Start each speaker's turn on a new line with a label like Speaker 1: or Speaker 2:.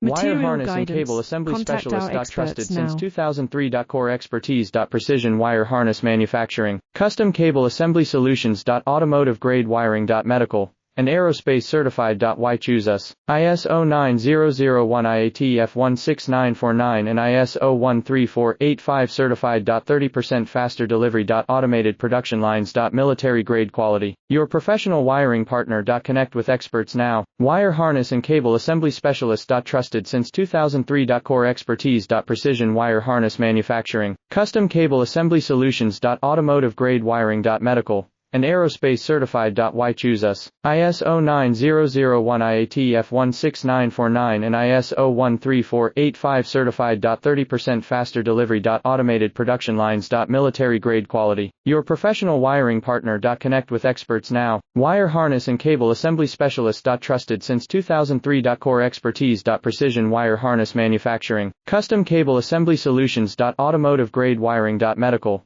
Speaker 1: Wire
Speaker 2: Material
Speaker 1: harness and
Speaker 2: guidance.
Speaker 1: cable assembly
Speaker 2: Contact our
Speaker 1: specialist. Trusted
Speaker 2: experts
Speaker 1: since
Speaker 2: now.
Speaker 1: 2003. Core expertise. Precision wire harness manufacturing. Custom cable assembly solutions. Automotive grade wiring. Medical and aerospace certified. Why choose us? ISO 9001 IATF 16949 and ISO 13485 certified. 30% faster delivery. Automated production lines. Military grade quality. Your professional wiring partner. Connect with experts now. Wire harness and cable assembly specialist. Trusted since 2003. Core expertise. Precision wire harness manufacturing. Custom cable assembly solutions. Automotive grade wiring. Medical and aerospace certified. Why choose us? ISO 9001 IATF 16949 and ISO 13485 certified. 30% faster delivery. Automated production lines. Military grade quality. Your professional wiring partner. Connect with experts now. Wire harness and cable assembly specialist. Trusted since 2003. Core expertise. Precision wire harness manufacturing. Custom cable assembly solutions. Automotive grade wiring. Medical